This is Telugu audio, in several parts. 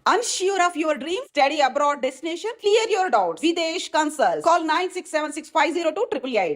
Unsure of your dream? Study abroad destination? Clear your doubts. Videsh Consult. Call 9676502888.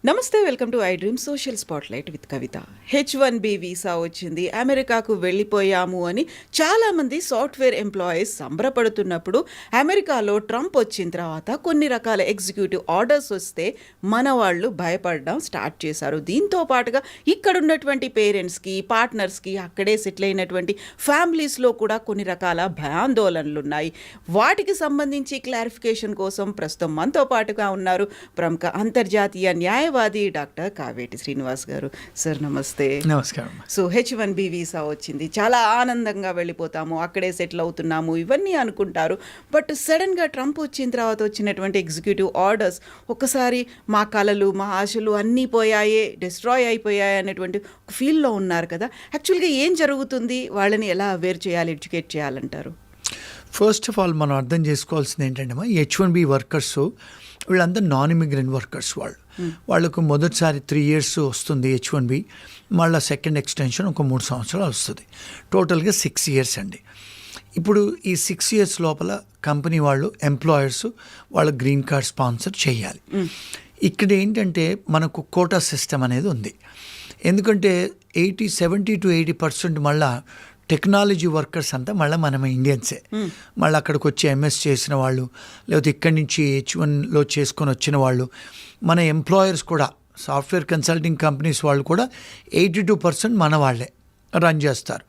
నమస్తే, welcome to I dream social spotlight with Kavitha. H1B visa వచ్చింది, అమెరికాకు వెళ్ళిపోయాము అని చాలామంది సాఫ్ట్వేర్ ఎంప్లాయీస్ సంబరపడుతున్నప్పుడు అమెరికాలో ట్రంప్ వచ్చిన తర్వాత కొన్ని రకాల ఎగ్జిక్యూటివ్ ఆర్డర్స్ వస్తే మన వాళ్ళు భయపడడం స్టార్ట్ చేశారు. దీంతో పాటుగా ఇక్కడ ఉన్నటువంటి పేరెంట్స్కి, పార్ట్నర్స్కి, అక్కడే సెటిల్ అయినటువంటి ఫ్యామిలీస్లో కూడా కొన్ని రకాల భయాందోళనలు ఉన్నాయి. వాటికి సంబంధించి క్లారిఫికేషన్ కోసం ప్రస్తుతం మనతో పాటుగా ఉన్నారు ప్రముఖ అంతర్జాతీయ న్యాయవాది డాక్టర్ కావేటి శ్రీనివాస్ గారు. సార్ నమస్తే. నమస్కారం. సో H1B వీసా వచ్చింది, చాలా ఆనందంగా వెళ్ళిపోతాము, అక్కడే సెటిల్ అవుతున్నాము ఇవన్నీ అనుకుంటారు. బట్ సడన్గా ట్రంప్ వచ్చిన తర్వాత వచ్చినటువంటి ఎగ్జిక్యూటివ్ ఆర్డర్స్ ఒక్కసారి మా కలలు, మా ఆశలు అన్నీ పోయాయే, డిస్ట్రాయ్ అయిపోయాయి అనేటువంటి ఫీల్లో ఉన్నారు కదా. యాక్చువల్గా ఏం జరుగుతుంది, వాళ్ళని ఎలా అవేర్ చేయాలి, ఎడ్యుకేట్ చేయాలంటారు? ఫస్ట్ ఆఫ్ ఆల్ మనం అర్థం చేసుకోవాల్సింది ఏంటంటే H1B వర్కర్స్ వీళ్ళంతా నాన్ ఇమిగ్రెంట్ వర్కర్స్. వాళ్ళకు మొదటిసారి 3 years వస్తుంది H1B, మళ్ళీ సెకండ్ ఎక్స్టెన్షన్ ఒక 3 సంవత్సరాలు వస్తుంది. టోటల్గా 6 years అండి. ఇప్పుడు ఈ 6 years లోపల కంపెనీ వాళ్ళు, ఎంప్లాయర్స్ వాళ్ళ గ్రీన్ కార్డ్ స్పాన్సర్ చేయాలి. ఇక్కడ ఏంటంటే మనకు కోటా సిస్టమ్ అనేది ఉంది. ఎందుకంటే 70 to 80% మళ్ళీ టెక్నాలజీ వర్కర్స్ అంతా మళ్ళీ మనం ఇండియన్సే. మళ్ళీ అక్కడికి వచ్చి ఎంఎస్ చేసిన వాళ్ళు, లేకపోతే ఇక్కడి నుంచి H1లో చేసుకొని వచ్చిన వాళ్ళు, మన ఎంప్లాయర్స్ కూడా సాఫ్ట్వేర్ కన్సల్టింగ్ కంపెనీస్ వాళ్ళు కూడా 82% మన వాళ్ళే రన్ చేస్తారు.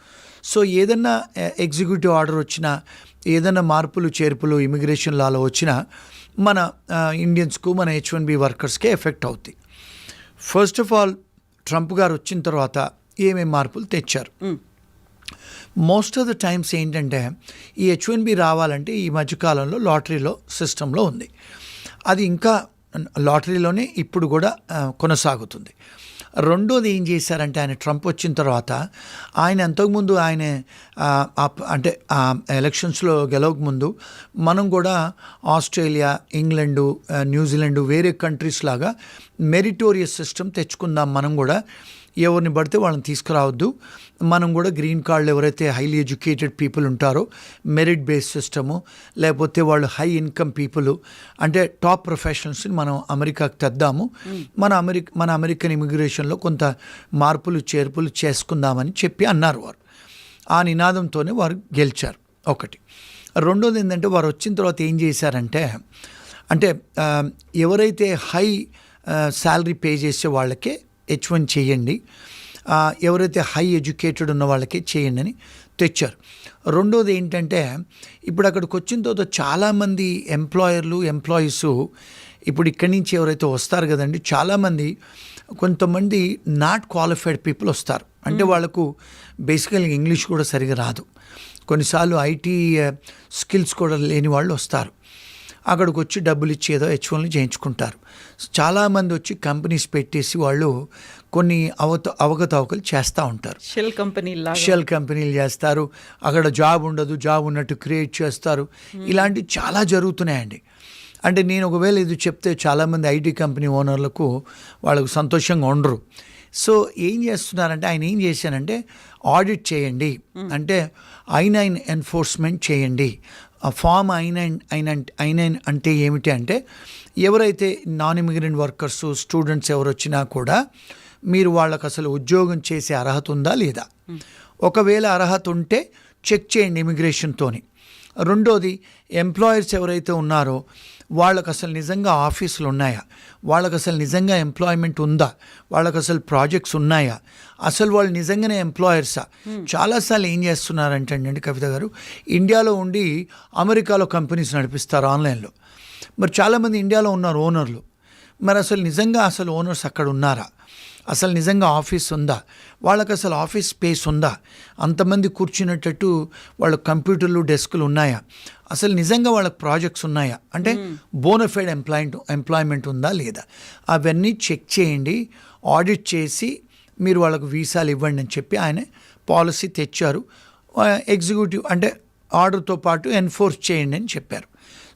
సో ఏదన్నా ఎగ్జిక్యూటివ్ ఆర్డర్ వచ్చినా, ఏదైనా మార్పులు చేర్పులు ఇమిగ్రేషన్ లాలో వచ్చినా మన ఇండియన్స్కు, మన H1B వర్కర్స్కే ఎఫెక్ట్ అవుతాయి. ఫస్ట్ ఆఫ్ ఆల్ ట్రంప్ గారు వచ్చిన తర్వాత ఏమేమి మార్పులు తెచ్చారు? మోస్ట్ ఆఫ్ ద టైమ్స్ ఏంటంటే ఈ H1B రావాలంటే ఈ మధ్యకాలంలో లాటరీలో సిస్టంలో ఉంది. అది ఇంకా లాటరీలోనే ఇప్పుడు కూడా కొనసాగుతుంది. రెండోది ఏం చేశారంటే, ఆయన ట్రంప్ వచ్చిన తర్వాత ఆయన అంతకుముందు ఆయన అంటే ఎలక్షన్స్లో గెలవకముందు మనం కూడా ఆస్ట్రేలియా, ఇంగ్లాండు, న్యూజిలాండ్ వేరే కంట్రీస్ లాగా మెరిటోరియస్ సిస్టమ్ తెచ్చుకుందాం. మనం కూడా ఎవరిని పడితే వాళ్ళని తీసుకురావద్దు, మనం కూడా గ్రీన్ కార్డులు ఎవరైతే హైలీ ఎడ్యుకేటెడ్ పీపుల్ ఉంటారో మెరిట్ బేస్డ్ సిస్టము, లేకపోతే వాళ్ళు హై ఇన్కమ్ పీపుల్ అంటే టాప్ ప్రొఫెషనల్స్ని మనం అమెరికాకు తెద్దాము, మన అమెరికన్ ఇమిగ్రేషన్లో కొంత మార్పులు చేర్పులు చేసుకుందామని చెప్పి అన్నారు వారు. ఆ నినాదంతోనే వారు గెలిచారు. ఒకటి. రెండోది ఏంటంటే, వారు వచ్చిన తర్వాత ఏం చేశారంటే, అంటే ఎవరైతే హై శాలరీ పే చేసే వాళ్ళకే H1 చేయండి, ఎవరైతే హై ఎడ్యుకేటెడ్ ఉన్న వాళ్ళకి చేయండి అని తెచ్చారు. రెండోది ఏంటంటే, ఇప్పుడు అక్కడికి వచ్చిన తర్వాత చాలామంది ఎంప్లాయీస్ ఇప్పుడు ఇక్కడి నుంచి ఎవరైతే వస్తారు కదండి, చాలామంది కొంతమంది నాట్ క్వాలిఫైడ్ పీపుల్ వస్తారు. అంటే వాళ్ళకు బేసికల్గా ఇంగ్లీష్ కూడా సరిగా రాదు, కొన్నిసార్లు ఐటీ స్కిల్స్ కూడా లేని వాళ్ళు వస్తారు. అక్కడికి వచ్చి డబ్బులు ఇచ్చి ఏదో H1 చేయించుకుంటారు. చాలామంది వచ్చి కంపెనీస్ పెట్టేసి వాళ్ళు కొన్ని అవకతవకలు చేస్తూ ఉంటారు. షెల్ కంపెనీలు చేస్తారు, అక్కడ జాబ్ ఉండదు, జాబ్ ఉన్నట్టు క్రియేట్ చేస్తారు. ఇలాంటివి చాలా జరుగుతున్నాయండి. అంటే నేను ఒకవేళ ఇది చెప్తే చాలామంది ఐటీ కంపెనీ ఓనర్లకు వాళ్ళకు సంతోషంగా ఉండరు. సో ఏం చేస్తున్నారంటే, ఆయన ఏం చేశానంటే, ఆడిట్ చేయండి, అంటే I-9 ఎన్ఫోర్స్మెంట్ చేయండి. ఫామ్ I-9 అంటే ఏమిటి అంటే, ఎవరైతే నాన్ ఇమిగ్రెంట్ వర్కర్స్, స్టూడెంట్స్ ఎవరు వచ్చినా కూడా మీరు వాళ్ళకు అసలు ఉద్యోగం చేసే అర్హత ఉందా లేదా, ఒకవేళ అర్హత ఉంటే చెక్ చేయండి ఇమిగ్రేషన్తోని. రెండోది, ఎంప్లాయర్స్ ఎవరైతే ఉన్నారో వాళ్ళకు అసలు నిజంగా ఆఫీసులు ఉన్నాయా, వాళ్ళకు అసలు నిజంగా ఎంప్లాయ్మెంట్ ఉందా, వాళ్ళకు అసలు ప్రాజెక్ట్స్ ఉన్నాయా, అసలు వాళ్ళు నిజంగానే ఎంప్లాయర్సా. చాలాసార్లు ఏం చేస్తున్నారంటే అండి కవిత గారు, ఇండియాలో ఉండి అమెరికాలో కంపెనీస్ నడిపిస్తారు ఆన్లైన్లో. మరి చాలామంది ఇండియాలో ఉన్నారు ఓనర్లు, మరి అసలు నిజంగా అసలు ఓనర్స్ అక్కడ ఉన్నారా, అసలు నిజంగా ఆఫీస్ ఉందా, వాళ్ళకి అసలు ఆఫీస్ స్పేస్ ఉందా, అంతమంది కూర్చునేటట్టు వాళ్ళ కంప్యూటర్లు, డెస్కులు ఉన్నాయా, అసలు నిజంగా వాళ్ళకి ప్రాజెక్ట్స్ ఉన్నాయా, అంటే బోనఫైడ్ ఎంప్లాయ్మెంట్ ఉందా లేదా, అవన్నీ చెక్ చేయండి, ఆడిట్ చేసి మీరు వాళ్ళకు వీసాలు ఇవ్వండి అని చెప్పి ఆయన పాలసీ తెచ్చారు. ఎగ్జిక్యూటివ్ అంటే ఆర్డర్తో పాటు ఎన్ఫోర్స్ చేయండి అని చెప్పారు.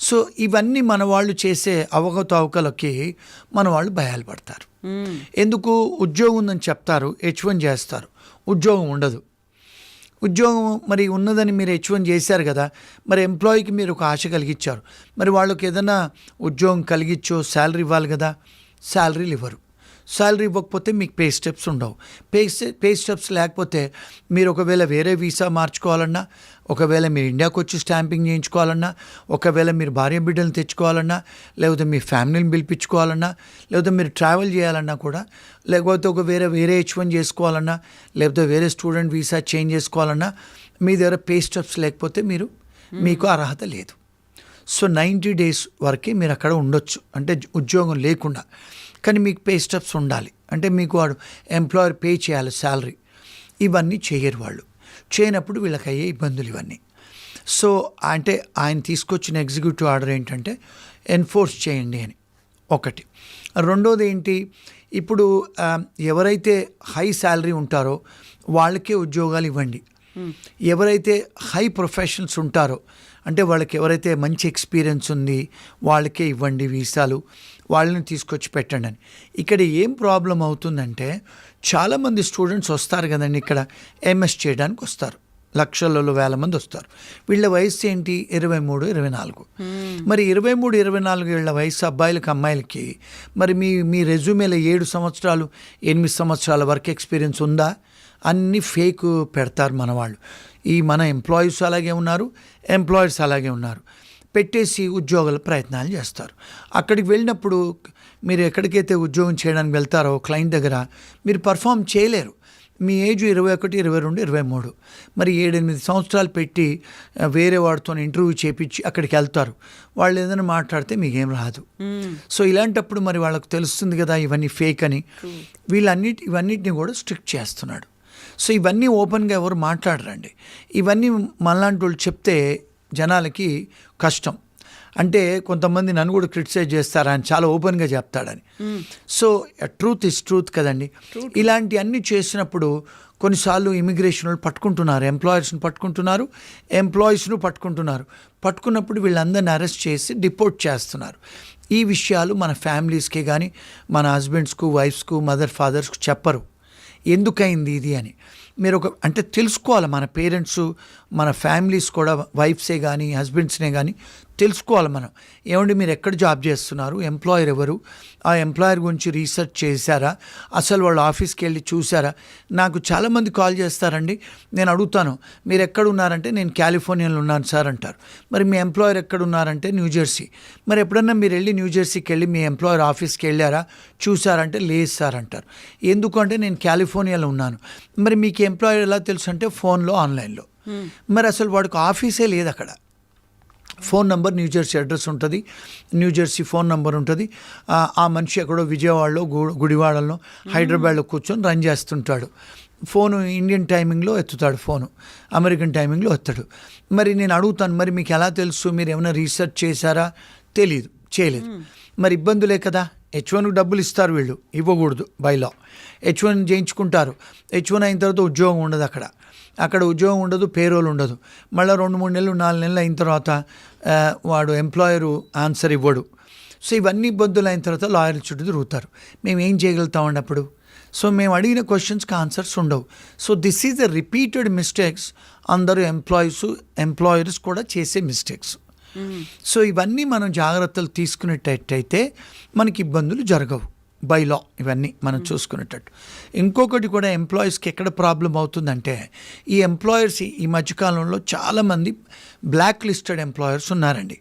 సో ఇవన్నీ మన వాళ్ళు చేసే అవకతవకలకి మన వాళ్ళు భయాలు పడతారు. ఎందుకు? ఉద్యోగం ఉందని చెప్తారు, H1 చేస్తారు, ఉద్యోగం ఉండదు. ఉద్యోగం మరి ఉన్నదని మీరు H1 చేశారు కదా, మరి ఎంప్లాయీకి మీరు ఒక ఆశ కలిగించారు, మరి వాళ్ళకి ఏదైనా ఉద్యోగం కలిగించో శాలరీ ఇవ్వాలి కదా, శాలరీలు ఇవ్వరు. శాలరీ ఇవ్వకపోతే మీకు పే స్టెప్స్ ఉండవు. పే స్టెప్స్ లేకపోతే మీరు ఒకవేళ వేరే వీసా మార్చుకోవాలన్నా, ఒకవేళ మీరు ఇండియాకి వచ్చి స్టాంపింగ్ చేయించుకోవాలన్నా, ఒకవేళ మీరు భార్య బిడ్డలు తెచ్చుకోవాలన్నా, లేకపోతే మీ ఫ్యామిలీని పిలిపించుకోవాలన్నా, లేకపోతే మీరు ట్రావెల్ చేయాలన్నా కూడా, లేకపోతే ఒక వేరే H1 చేసుకోవాలన్నా, లేకపోతే వేరే స్టూడెంట్ వీసా చేంజ్ చేసుకోవాలన్నా, మీ దగ్గర పే స్టెప్స్ లేకపోతే మీకు అర్హత లేదు. సో 90 days వరకే మీరు అక్కడ ఉండొచ్చు, అంటే ఉద్యోగం లేకుండా. కానీ మీకు పే స్టెప్స్ ఉండాలి, అంటే మీకు వాడు ఎంప్లాయర్ పే చేయాలి శాలరీ. ఇవన్నీ చేయరు వాళ్ళు. చేయనప్పుడు వీళ్ళకి అయ్యే ఇబ్బందులు ఇవన్నీ. సో అంటే ఆయన తీసుకొచ్చిన ఎగ్జిక్యూటివ్ ఆర్డర్ ఏంటంటే ఎన్ఫోర్స్ చేయండి అని ఒకటి. రెండోది ఏంటి, ఇప్పుడు ఎవరైతే హై శాలరీ ఉంటారో వాళ్ళకే ఉద్యోగాలు ఇవ్వండి. ఎవరైతే హై ప్రొఫెషనల్స్ ఉంటారో, అంటే వాళ్ళకి ఎవరైతే మంచి ఎక్స్పీరియన్స్ ఉంది వాళ్ళకే ఇవ్వండి వీసాలు, వాళ్ళని తీసుకొచ్చి పెట్టండి అని. ఇక్కడ ఏం ప్రాబ్లం అవుతుందంటే, చాలామంది స్టూడెంట్స్ వస్తారు కదండి ఇక్కడ ఎంఎస్ చేయడానికి వస్తారు, లక్షలలో వేల మంది వస్తారు. వీళ్ళ వయసు ఏంటి? 23, 24. మరి 23, 24 ఏళ్ల వయసు అబ్బాయిలకి అమ్మాయిలకి మరి మీ రెజ్యూమేలో 7 సంవత్సరాలు 8 సంవత్సరాల వర్క్ ఎక్స్పీరియన్స్ ఉందా? అన్నీ ఫేక్ పెడతారు మన వాళ్ళు. మన ఎంప్లాయీస్ అలాగే ఉన్నారు, ఎంప్లాయర్స్ అలాగే ఉన్నారు. పెట్టేసి ఉద్యోగాల ప్రయత్నాలు చేస్తారు. అక్కడికి వెళ్ళినప్పుడు మీరు ఎక్కడికైతే ఉద్యోగం చేయడానికి వెళ్తారో క్లయింట్ దగ్గర మీరు పర్ఫామ్ చేయలేరు. మీ ఏజ్ 21, 22, 23. మరి 7-8 సంవత్సరాలు పెట్టి వేరే వాడితో ఇంటర్వ్యూ చేపించి అక్కడికి వెళ్తారు. వాళ్ళు ఏదైనా మాట్లాడితే మీకేం రాదు. సో ఇలాంటప్పుడు మరి వాళ్ళకు తెలుస్తుంది కదా ఇవన్నీ ఫేక్ అని. ఇవన్నిటిని కూడా స్ట్రిక్ట్ చేస్తున్నాడు. సో ఇవన్నీ ఓపెన్గా ఎవరు మాట్లాడరండి. ఇవన్నీ మనలాంటి వాళ్ళు చెప్తే జనాలకి కష్టం. అంటే కొంతమంది నన్ను కూడా క్రిటిసైజ్ చేస్తారు, ఆయన చాలా ఓపెన్గా చెప్తాడని. సో ట్రూత్ ఇస్ ట్రూత్ కదండి. ఇలాంటి అన్నీ చేసినప్పుడు కొన్నిసార్లు ఇమిగ్రేషన్ వాళ్ళు పట్టుకుంటున్నారు, ఎంప్లాయర్స్ని పట్టుకుంటున్నారు, ఎంప్లాయీస్ను పట్టుకుంటున్నారు. పట్టుకున్నప్పుడు వీళ్ళందరినీ అరెస్ట్ చేసి డిపోర్ట్ చేస్తున్నారు. ఈ విషయాలు మన ఫ్యామిలీస్కే కానీ మన హస్బెండ్స్కు, వైఫ్స్కు, మదర్, ఫాదర్స్కు చెప్పరు ఎందుకైంది ఇది అని. మీరు అంటే తెలుసుకోవాలి. మన పేరెంట్స్, మన ఫ్యామిలీస్ కూడా, వైఫ్సే కానీ హస్బెండ్స్నే కానీ తెలుసుకోవాలి మనం. ఏమండి మీరు ఎక్కడ జాబ్ చేస్తున్నారు, ఎంప్లాయర్ ఎవరు, ఆ ఎంప్లాయర్ గురించి రీసెర్చ్ చేశారా, అసలు వాళ్ళు ఆఫీస్కి వెళ్ళి చూసారా? నాకు చాలామంది కాల్ చేస్తారండి, నేను అడుగుతాను మీరు ఎక్కడ ఉన్నారంటే నేను కాలిఫోర్నియాలో ఉన్నాను సార్ అంటారు. మరి మీ ఎంప్లాయర్ ఎక్కడ ఉన్నారంటే న్యూజెర్సీ. మరి ఎప్పుడన్నా మీరు వెళ్ళి న్యూజెర్సీకి వెళ్ళి మీ ఎంప్లాయర్ ఆఫీస్కి వెళ్ళారా, చూసారంటే లేదు సార్ అంటారు. ఎందుకంటే నేను కాలిఫోర్నియాలో ఉన్నాను. మరి మీకు ఎంప్లాయర్ ఎలా తెలుసు అంటే ఫోన్లో, ఆన్లైన్లో. మరి అసలు వాడికి ఆఫీసే లేదు అక్కడ. ఫోన్ నంబర్ న్యూజెర్సీ అడ్రస్ ఉంటుంది, న్యూజెర్సీ ఫోన్ నంబర్ ఉంటుంది. ఆ మనిషి ఎక్కడో విజయవాడలో, గుడివాడలో, హైదరాబాద్లో కూర్చొని రన్ చేస్తుంటాడు. ఫోను ఇండియన్ టైమింగ్లో ఎత్తుతాడు, ఫోను అమెరికన్ టైమింగ్లో ఎత్తాడు. మరి నేను అడుగుతాను, మరి మీకు ఎలా తెలుసు, మీరు ఏమైనా రీసెర్చ్ చేశారా? తెలీదు, చేయలేదు. మరి ఇబ్బందులే కదా. H1కు డబ్బులు ఇస్తారు వీళ్ళు, ఇవ్వకూడదు బైలా. H1 చేయించుకుంటారు. H1 అయిన తర్వాత ఉద్యోగం ఉండదు అక్కడ ఉద్యోగం ఉండదు, పేరోల్ ఉండదు. మళ్ళీ 2-3 నెలలు 4 నెలలు అయిన తర్వాత వాడు ఎంప్లాయరు ఆన్సర్ ఇవ్వడు. సో ఇవన్నీ ఇబ్బందులు అయిన తర్వాత లాయర్ల చుట్టూ తిరుగుతారు. మేము ఏం చేయగలుగుతామండి అప్పుడు? సో మేము అడిగిన క్వశ్చన్స్కి ఆన్సర్స్ ఉండవు. So this is the repeated mistakes. అందరూ ఎంప్లాయర్స్ కూడా చేసే మిస్టేక్స్. సో ఇవన్నీ మనం జాగ్రత్తలు తీసుకునేటట్టయితే మనకి ఇబ్బందులు జరగవు. బై లా ఇవన్నీ మనం చూసుకునేటట్టు. ఇంకొకటి కూడా ఎంప్లాయీస్కి ఎక్కడ ప్రాబ్లం అవుతుందంటే, ఈ ఎంప్లాయర్స్ ఈ మధ్యకాలంలో చాలామంది బ్లాక్ లిస్టెడ్ ఎంప్లాయర్స్ ఉన్నారండి.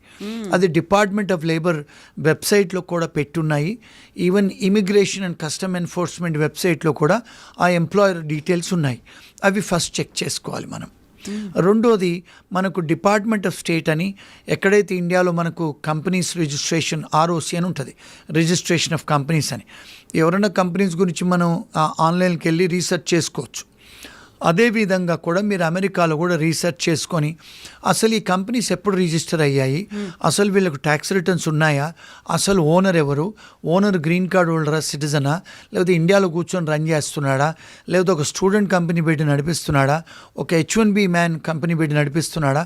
అది డిపార్ట్మెంట్ ఆఫ్ లేబర్ వెబ్సైట్లో కూడా పెట్టున్నాయి. Even immigration and custom enforcement వెబ్సైట్లో కూడా ఆ ఎంప్లాయర్ డీటెయిల్స్ ఉన్నాయి. అవి ఫస్ట్ చెక్ చేసుకోవాలి మనం. రెండోది, మనకు డిపార్ట్మెంట్ ఆఫ్ స్టేట్ అని ఎక్కడైతే ఇండియాలో మనకు కంపెనీస్ రిజిస్ట్రేషన్ ROC అని ఉంటుంది, రిజిస్ట్రేషన్ ఆఫ్ కంపెనీస్ అని. ఎవరైనా కంపెనీస్ గురించి మనం ఆన్లైన్కి వెళ్ళి రీసెర్చ్ చేసుకోవచ్చు. అదేవిధంగా కూడా మీరు అమెరికాలో కూడా రీసెర్చ్ చేసుకొని అసలు ఈ కంపెనీస్ ఎప్పుడు రిజిస్టర్ అయ్యాయి, అసలు వీళ్ళకు ట్యాక్స్ రిటర్న్స్ ఉన్నాయా, అసలు ఓనర్ ఎవరు, ఓనర్ గ్రీన్ కార్డ్ హోల్డరా, సిటిజనా, లేకపోతే ఇండియాలో కూర్చొని రన్ చేస్తున్నాడా, లేకపోతే ఒక స్టూడెంట్ కంపెనీ పెట్టి నడిపిస్తున్నాడా, ఒక H1B మ్యాన్ కంపెనీ పెట్టి నడిపిస్తున్నాడా,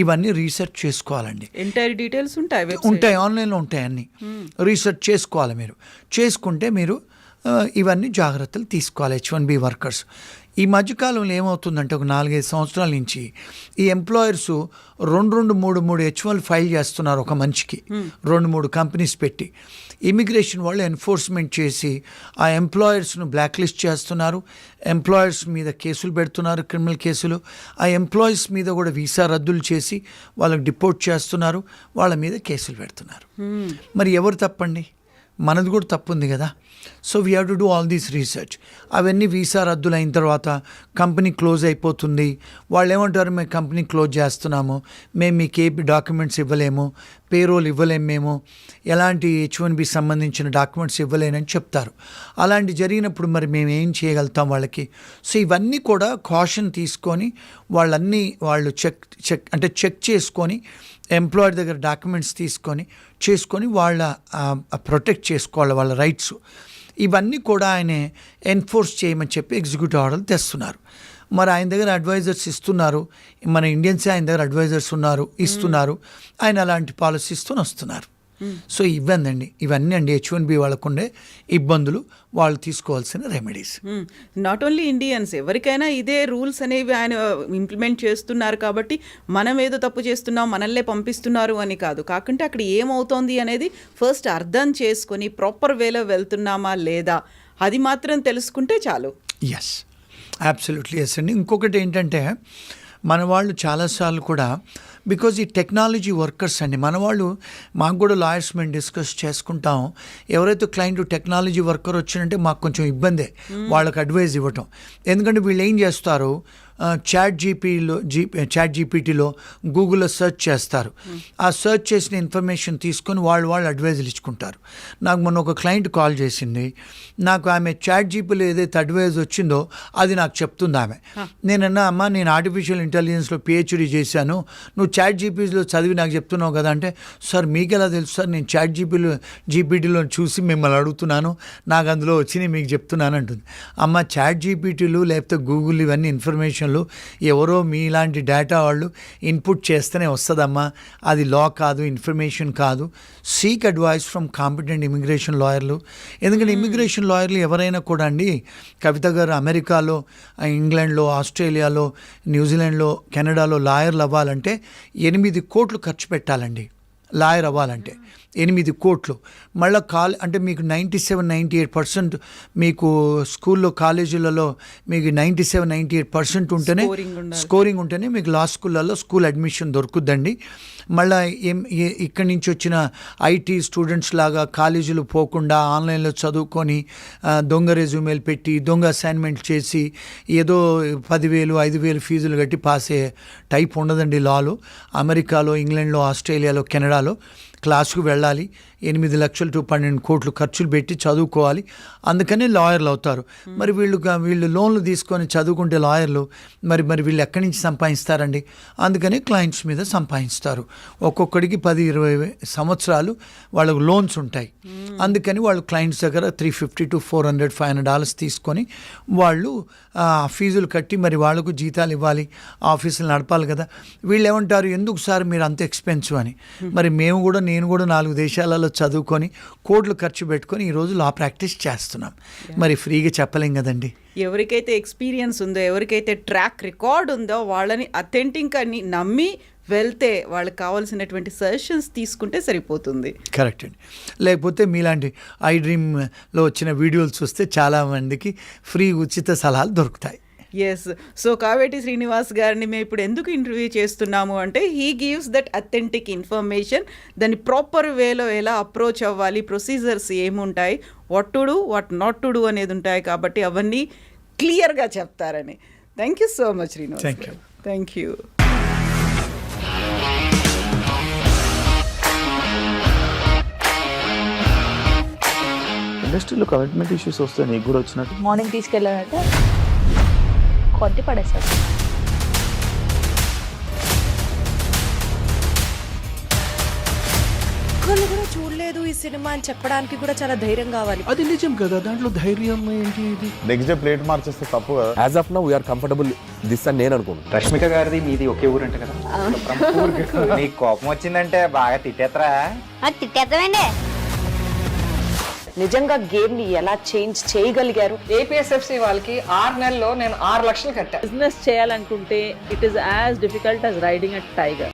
ఇవన్నీ రీసెర్చ్ చేసుకోవాలండి. ఎంటైర్ డీటెయిల్స్ ఉంటాయి ఉంటాయి, ఆన్లైన్లో ఉంటాయి అన్నీ. రీసెర్చ్ చేసుకోవాలి. మీరు చేసుకుంటే మీరు ఇవన్నీ జాగ్రత్తలు తీసుకోవాలి. H1B వర్కర్స్ ఈ మధ్యకాలంలో ఏమవుతుందంటే ఒక 4-5 సంవత్సరాల నుంచి ఈ ఎంప్లాయర్స్ 2-3 H1 ఫైల్ చేస్తున్నారు ఒక మనిషికి, 2-3 కంపెనీస్ పెట్టి. ఇమిగ్రేషన్ వాళ్ళు ఎన్ఫోర్స్మెంట్ చేసి ఆ ఎంప్లాయర్స్ను బ్లాక్ లిస్ట్ చేస్తున్నారు, ఎంప్లాయర్స్ మీద కేసులు పెడుతున్నారు, క్రిమినల్ కేసులు. ఆ ఎంప్లాయీస్ మీద కూడా వీసా రద్దులు చేసి వాళ్ళకి డిపోర్ట్ చేస్తున్నారు, వాళ్ళ మీద కేసులు పెడుతున్నారు. మరి ఎవరు తప్పండి? మనది కూడా తప్పు ఉంది కదా. So we have to do all these research. అవన్నీ వీసా రద్దులు అయిన తర్వాత కంపెనీ క్లోజ్ అయిపోతుంది. వాళ్ళు ఏమంటారు, మేము కంపెనీ క్లోజ్ చేస్తున్నాము, మేము మీకు ఏ డాక్యుమెంట్స్ ఇవ్వలేము, పేరోల్ ఇవ్వలేము, మేము ఎలాంటి H1B సంబంధించిన డాక్యుమెంట్స్ ఇవ్వలేనని చెప్తారు. అలాంటి జరిగినప్పుడు మరి మేము ఏం చేయగలుగుతాం వాళ్ళకి? సో ఇవన్నీ కూడా కాషన్ తీసుకొని వాళ్ళు చెక్ చేసుకొని ఎంప్లాయర్ దగ్గర డాక్యుమెంట్స్ చేసుకొని వాళ్ళ ప్రొటెక్ట్ చేసుకోవాలి వాళ్ళ రైట్స్. ఇవన్నీ కూడా ఆయన ఎన్ఫోర్స్ చేయమని చెప్పి ఎగ్జిక్యూటివ్ ఆర్డర్లు తెస్తున్నారు. మరి ఆయన దగ్గర అడ్వైజర్స్ ఇస్తున్నారు, మన ఇండియన్సే ఆయన దగ్గర అడ్వైజర్స్ ఇస్తున్నారు, ఆయన అలాంటి పాలసీస్తో వస్తున్నారు. సో ఇవన్నీ అండి H1B వాళ్ళకు ఉండే ఇబ్బందులు, వాళ్ళు తీసుకోవాల్సిన రెమెడీస్. నాట్ ఓన్లీ ఇండియన్స్, ఎవరికైనా ఇదే రూల్స్ అనేవి ఆయన ఇంప్లిమెంట్ చేస్తున్నారు కాబట్టి మనం ఏదో తప్పు చేస్తున్నాం, మనల్నే పంపిస్తున్నారు అని కాదు. కాకుంటే అక్కడ ఏమవుతోంది అనేది ఫస్ట్ అర్థం చేసుకొని ప్రాపర్ వేలో వెళ్తున్నామా లేదా అది మాత్రం తెలుసుకుంటే చాలు. ఎస్, అబ్సల్యూట్లీ ఎస్ అండి. ఇంకొకటి ఏంటంటే మన వాళ్ళు చాలాసార్లు కూడా బికాజ్ ఈ టెక్నాలజీ వర్కర్స్ అండి, మన వాళ్ళు, మాకు కూడా లాయర్స్ మేము డిస్కస్ చేసుకుంటాం, ఎవరైతే క్లయింట్ టెక్నాలజీ వర్కర్ వచ్చినంటే మాకు కొంచెం ఇబ్బందే వాళ్ళకి అడ్వైజ్ ఇవ్వటం. ఎందుకంటే వీళ్ళు ఏం చేస్తారు, చాట్ జీపీటీలో గూగుల్లో సెర్చ్ చేస్తారు, ఆ సెర్చ్ చేసిన ఇన్ఫర్మేషన్ తీసుకొని వాళ్ళు అడ్వైజులు ఇచ్చుకుంటారు. నాకు మొన్న ఒక క్లయింట్ కాల్ చేసింది, నాకు ఆమె చాట్ జీపీలో ఏదైతే అడ్వైజ్ వచ్చిందో అది నాకు చెప్తుంది ఆమె. నేనన్నా, అమ్మ నేను ఆర్టిఫిషియల్ ఇంటెలిజెన్స్లో PhD చేశాను, నువ్వు చాట్ జీపీలో చదివి నాకు చెప్తున్నావు కదా అంటే, సార్ మీకు ఎలా తెలుసు సార్, నేను చాట్ జీపీటీలో చూసి మిమ్మల్ని అడుగుతున్నాను, నాకు అందులో వచ్చినాయి మీకు చెప్తున్నాను అంటుంది. అమ్మ, చాట్ జీపీటీలు లేకపోతే గూగుల్ ఇవన్నీ ఇన్ఫర్మేషన్లు ఎవరో మీలాంటి డేటా వాళ్ళు ఇన్పుట్ చేస్తేనే వస్తుందమ్మా, అది లా కాదు, ఇన్ఫర్మేషన్ కాదు. Seek advice from competent immigration లాయర్లు. ఎందుకంటే ఇమిగ్రేషన్ లాయర్లు ఎవరైనా కూడా అండి, కవిత గారు అమెరికాలో, ఇంగ్లాండ్లో, ఆస్ట్రేలియాలో, న్యూజిలాండ్లో, కెనడాలో లాయర్లు అవ్వాలంటే 8 కోట్లు ఖర్చు పెట్టాలండి. లాయర్ అవ్వాలంటే 8 కోట్లు. మళ్ళీ అంటే మీకు 97-98% మీకు స్కూల్లో కాలేజీలలో మీకు 97-98% ఉంటేనే స్కోరింగ్ ఉంటేనే మీకు లా స్కూళ్ళల్లో స్కూల్ అడ్మిషన్ దొరుకుద్దండి. మళ్ళీ ఇక్కడి నుంచి వచ్చిన IT స్టూడెంట్స్ లాగా కాలేజీలు పోకుండా ఆన్లైన్లో చదువుకొని దొంగ రెజ్యూమేలు పెట్టి దొంగ అసైన్మెంట్ చేసి ఏదో 10,000 5,000 ఫీజులు కట్టి పాస్ అయ్యే టైప్ ఉండదండి లాలో. అమెరికాలో, ఇంగ్లాండ్లో, ఆస్ట్రేలియాలో, కెనడాలో క్లాసుకు వెళ్ళాలి, 8 లక్షలు to 12 కోట్లు ఖర్చులు పెట్టి చదువుకోవాలి, అందుకని లాయర్లు అవుతారు. మరి వీళ్ళు లోన్లు తీసుకొని చదువుకుంటే లాయర్లు మరి వీళ్ళు ఎక్కడి నుంచి సంపాదిస్తారండి? అందుకని క్లయింట్స్ మీద సంపాదిస్తారు. ఒక్కొక్కడికి 10-20 సంవత్సరాలు వాళ్ళకు లోన్స్ ఉంటాయి. అందుకని వాళ్ళు క్లయింట్స్ దగ్గర $350 to $400-500 తీసుకొని వాళ్ళు ఫీజులు కట్టి మరి వాళ్ళకు జీతాలు ఇవ్వాలి, ఆఫీసులు నడపాలి కదా. వీళ్ళు ఏమంటారు, ఎందుకు సార్ మీరు అంత ఎక్స్పెన్సివ్ అని. మరి నేను కూడా 4 దేశాలలో చదువుకొని కోట్లు ఖర్చు పెట్టుకొని ఈరోజు లా ప్రాక్టీస్ చేస్తున్నాం, మరి ఫ్రీగా చెప్పలేం కదండి. ఎవరికైతే ఎక్స్పీరియన్స్ ఉందో, ఎవరికైతే ట్రాక్ రికార్డ్ ఉందో వాళ్ళని అథెంటిక్ అని నమ్మి వెళ్తే వాళ్ళకి కావాల్సినటువంటి సజెషన్స్ తీసుకుంటే సరిపోతుంది. కరెక్ట్ అండి. లేకపోతే మీలాంటి iDreamలో వచ్చిన వీడియోలు చూస్తే చాలామందికి ఫ్రీ ఉచిత సలహాలు దొరుకుతాయి. ఎస్. సో కావేటి శ్రీనివాస్ గారిని మేము ఇప్పుడు ఎందుకు ఇంటర్వ్యూ చేస్తున్నాము అంటే, he gives that authentic information. దాన్ని ప్రాపర్ వేలో ఎలా అప్రోచ్ అవ్వాలి, ప్రొసీజర్స్ ఏముంటాయి, what to do, what not to do అనేది ఉంటాయి కాబట్టి అవన్నీ క్లియర్గా చెప్తారని. Thank you so much Srinivas. Thank you. ఇండస్ట్రీలో కమిట్మెంట్ ఇష్యూస్ వస్తే నీకు కూడా వచ్చినట్టు మార్నింగ్ తీసుకెళ్ళాలంటే కొద్ది పడేశారు. ఒక్కళ్ళు కూడా చూడలేదు ఈ సినిమా అని చెప్పడానికి కూడా చాలా ధైర్యం కావాలి. అది నిజం కదా, దాంట్లో ధైర్యం ఏంటి? ఇది నెక్స్ట్ డే ప్లేట్ మార్చేస్తే తప్పు కదా. As of now we are comfortable this అని నేను అనుకుంటున్నాను. రష్మిక గారిది మీది ఒకే ఊరంట కదా. నీకు కోపం వచ్చిందంటే బాగా తిట్టేత్తరా? తిట్టేద్దామండి. నిజంగా గేమ్ ని ఎలా చేంజ్ చేయగలిగారు? ఏపీఎస్ఎఫ్సి వాళ్ళకి 6 నెలల్లో నేను 6 లక్షలు కట్టా. బిజినెస్ చేయాలనుకుంటే it is as difficult as riding a tiger.